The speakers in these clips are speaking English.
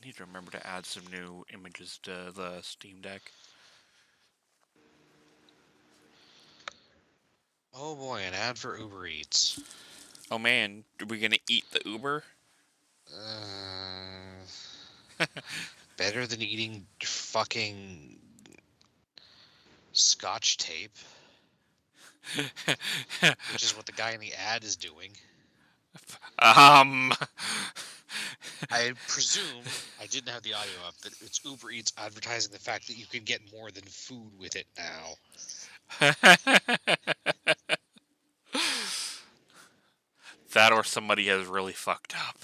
need to remember to add some new images to the Steam Deck. Oh boy, an ad for Uber Eats. Oh man, are we gonna eat the Uber? Better than eating fucking Scotch tape, which is what the guy in the ad is doing. um. I presume, I didn't have the audio up, that it's Uber Eats advertising the fact that you can get more than food with it now. That or somebody has really fucked up.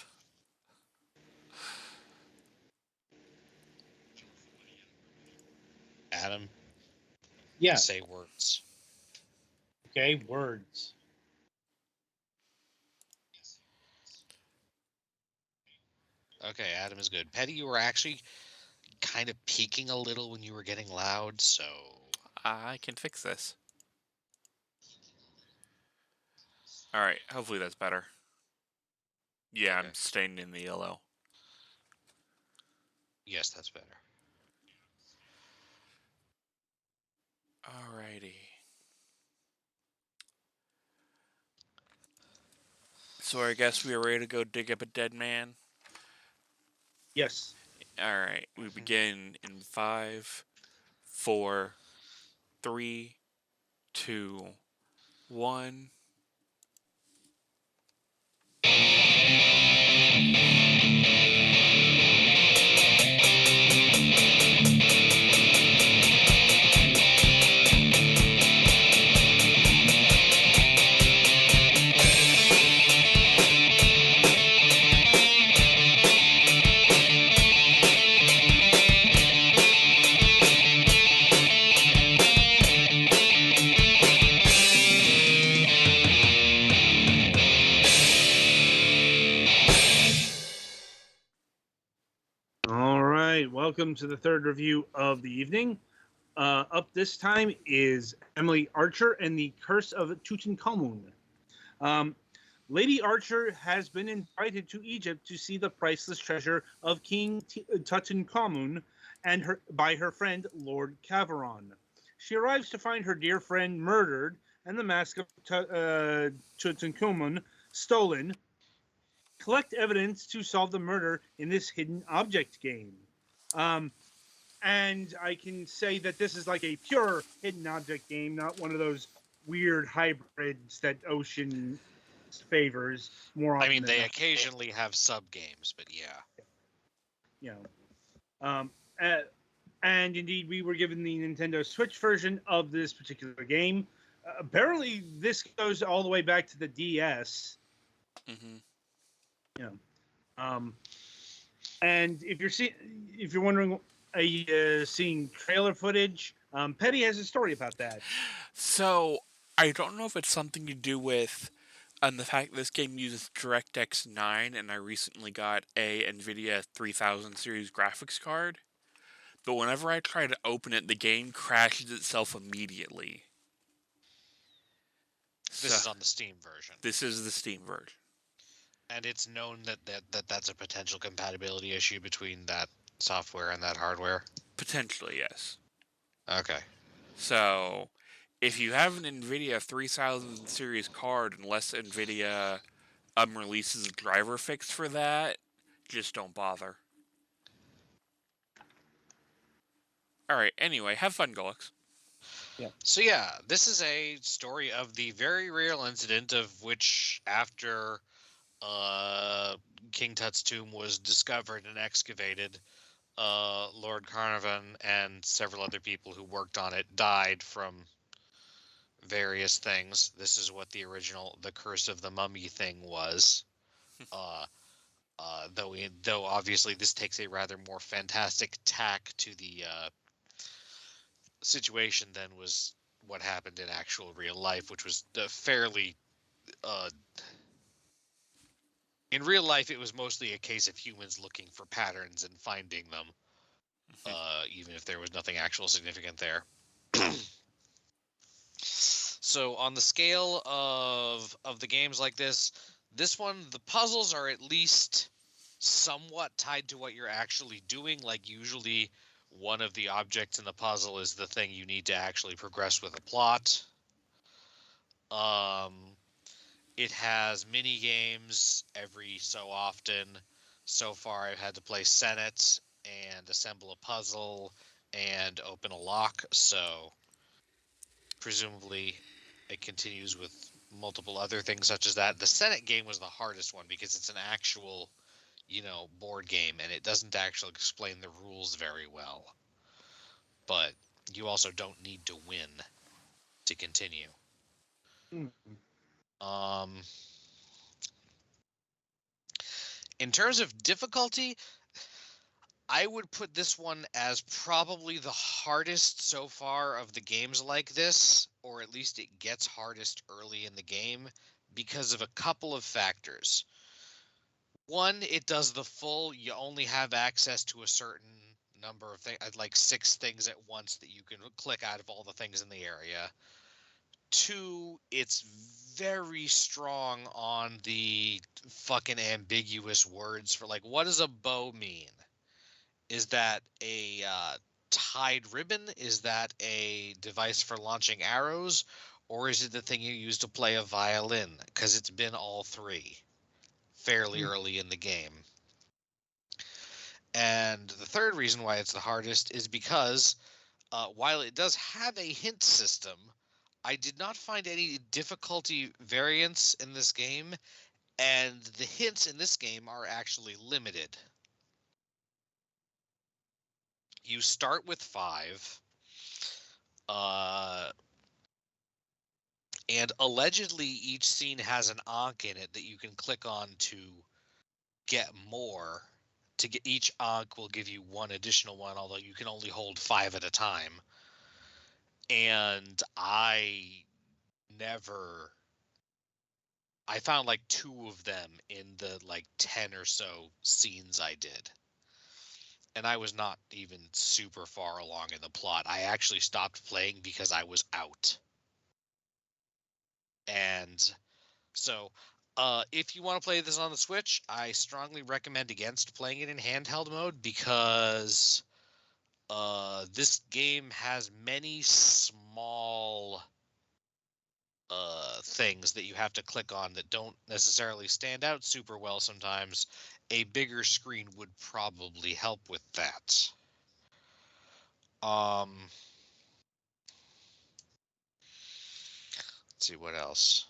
Adam, Yes. say words. Okay, words. Okay, Adam is good. Petty, you were actually kind of peaking a little when you were getting loud, so... I can fix this. Alright, hopefully that's better. Yeah, Okay. I'm staying in the yellow. Yes, that's better. Alrighty. So I guess we are ready to go dig up a dead man. Yes. Alright, we begin in 5, 4, 3, 2, 1. All right. Welcome to the third review of the evening. Up this time is Emily Archer and the Curse of Tutankhamun. Um, Lady Archer has been invited to Egypt to see the priceless treasure of King Tutankhamun and by her friend Lord Caveron. She arrives to find her dear friend murdered and the mask of Tutankhamun stolen. Collect evidence to solve the murder in this hidden object game. Um, and I can say that this is like a pure hidden object game, not one of those weird hybrids that Ocean favors more often. I mean, than they not. occasionally have sub-games, but yeah. You know, and indeed, we were given the Nintendo Switch version of this particular game. Apparently, this goes all the way back to the DS. Mm-hmm. You know, and if you're wondering, seeing trailer footage, Petty has a story about that. So, I don't know if it's something to do with the fact this game uses DirectX 9, and I recently got a NVIDIA 3000 series graphics card. But whenever I try to open it, the game crashes itself immediately. This So, is on the Steam version. this is the Steam version. And it's known that's a potential compatibility issue between that software and that hardware? Potentially, yes. Okay. So, if you have an NVIDIA 3000 series card, unless NVIDIA releases a driver fix for that, just don't bother. Alright, anyway, have fun, Gulix. So yeah, this is a story of the very real incident of which after King Tut's tomb was discovered and excavated, Lord Carnarvon and several other people who worked on it died from various things. This is what the original The Curse of the Mummy thing was. Though obviously this takes a rather more fantastic tack to the situation than was what happened in actual real life, which was fairly. In real life, it was mostly a case of humans looking for patterns and finding them, even if there was nothing actual significant there. So, on the scale of the games like this one, the puzzles are at least somewhat tied to what you're actually doing. Like usually one of the objects in the puzzle is the thing you need to actually progress with a plot. It has mini games every so often. So far, I've had to play Senate and assemble a puzzle and open a lock. So presumably, it continues with multiple other things such as that. The Senate game was the hardest one because it's an actual, board game, and it doesn't actually explain the rules very well. But you also don't need to win to continue. Um, in terms of difficulty, I would put this one as probably the hardest so far of the games like this, or at least it gets hardest early in the game because of a couple of factors. One, it does the full, you only have access to a certain number of things, like 6 things at once that you can click out of all the things in the area. Two, it's very strong on the fucking ambiguous words for like, what does a bow mean? Is that a tied ribbon? Is that a device for launching arrows? Or is it the thing you use to play a violin? Because it's been all three fairly early in the game. And the third reason why it's the hardest is because while it does have a hint system, I did not find any difficulty variance in this game, and the hints in this game are actually limited. You start with 5, and allegedly each scene has an ankh in it that you can click on to get more. To get each ankh will give you one additional one, although you can only hold 5 at a time. And I found like 2 of them in the like 10 or so scenes I did. And I was not even super far along in the plot. I actually stopped playing because I was out. And so, if you want to play this on the Switch, I strongly recommend against playing it in handheld mode because this game has many small things that you have to click on that don't necessarily stand out super well sometimes. A bigger screen would probably help with that. Let's see what else.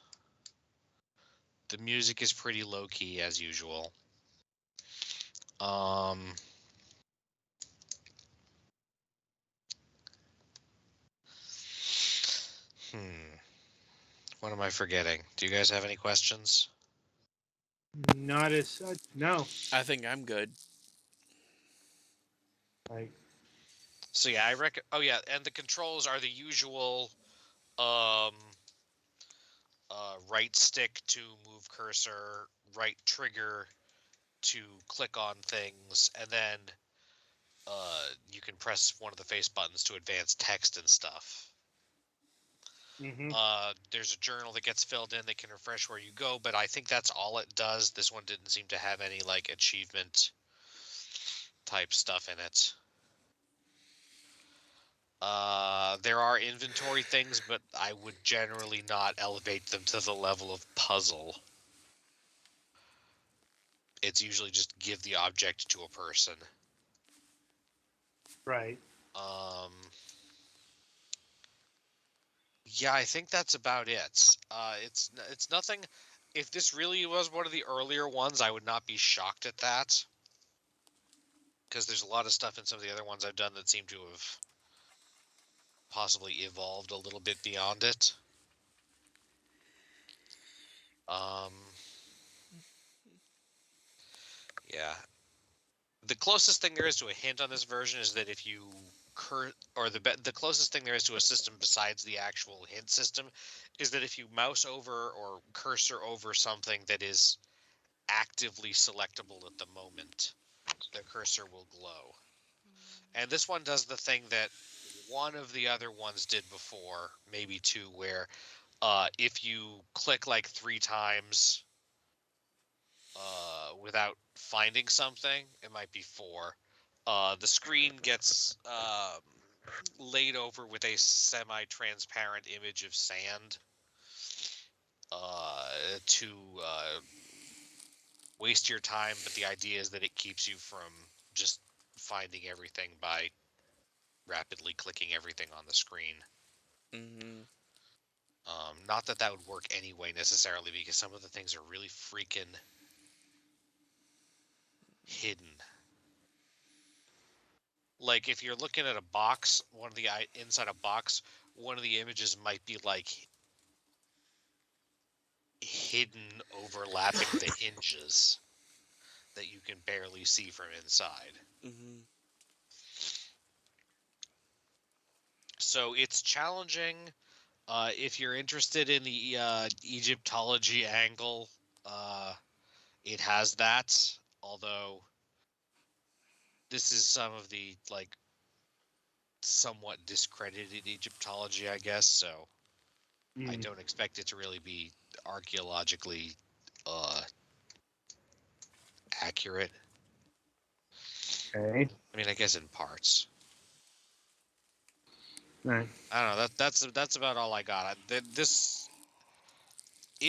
The music is pretty low key as usual. What am I forgetting? Do you guys have any questions? Not as such. No. I think I'm good. Like, So yeah, I reckon. Oh yeah, and the controls are the usual. Right stick to move cursor, right trigger to click on things, and then you can press one of the face buttons to advance text and stuff. There's a journal that gets filled in that can refresh where you go, but I think that's all it does. This one didn't seem to have any like achievement type stuff in it. There are inventory things, but I would generally not elevate them to the level of puzzle. It's usually just give the object to a person. right. Yeah, I think that's about it. It's nothing. If this really was one of the earlier ones, I would not be shocked at that. Because there's a lot of stuff in some of the other ones I've done that seem to have possibly evolved a little bit beyond it. Yeah. The closest thing there is to a hint on this version is that if you the closest thing there is to a system besides the actual hint system is that if you mouse over or cursor over something that is actively selectable at the moment, the cursor will glow. And this one does the thing that one of the other ones did before, maybe 2, where if you click like 3 times without finding something. It might be 4. The screen gets laid over with a semi-transparent image of sand to waste your time, but the idea is that it keeps you from just finding everything by rapidly clicking everything on the screen. Mm-hmm. Not that that would work anyway necessarily, because some of the things are really freaking hidden. Like if you're looking at a box, one of the inside a box, one of the images might be like hidden, overlapping the hinges that you can barely see from inside. Mm-hmm. So it's challenging. If you're interested in the Egyptology angle, it has that. Although this is some of the like somewhat discredited Egyptology, I guess. So I don't expect it to really be archaeologically accurate. Okay. I mean, I guess in parts. Right. I don't know. That's about all I got. It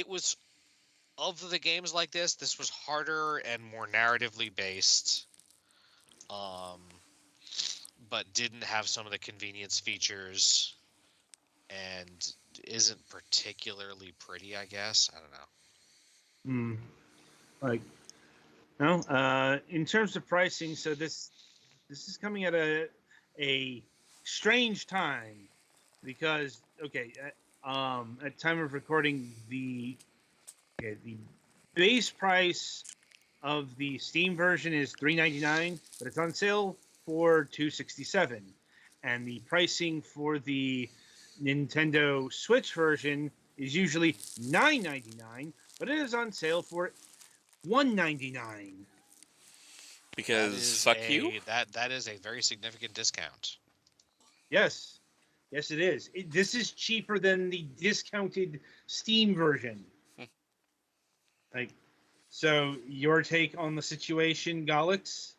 was of the games like this. This was harder and more narratively based. But didn't have some of the convenience features and isn't particularly pretty, I guess. I don't know. Like, no. In terms of pricing, so this is coming at a strange time because at time of recording the base price of the Steam version is $3.99, but it's on sale for $2.67, and the pricing for the Nintendo Switch version is usually $9.99, but it is on sale for $1.99. That Because is fuck you. that is a very significant discount. Yes, yes, it is. This is cheaper than the discounted Steam version. Like, so your take on the situation, Galix?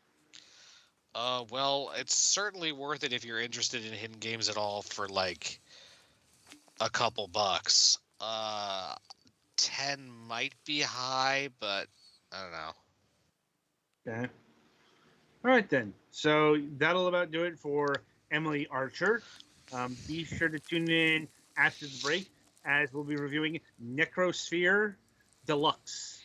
Well, it's certainly worth it if you're interested in hidden games at all for like a couple bucks. 10 might be high, but I don't know. Okay. All right then. So that'll about do it for Emily Archer. Be sure to tune in after the break as we'll be reviewing Necrosphere Deluxe.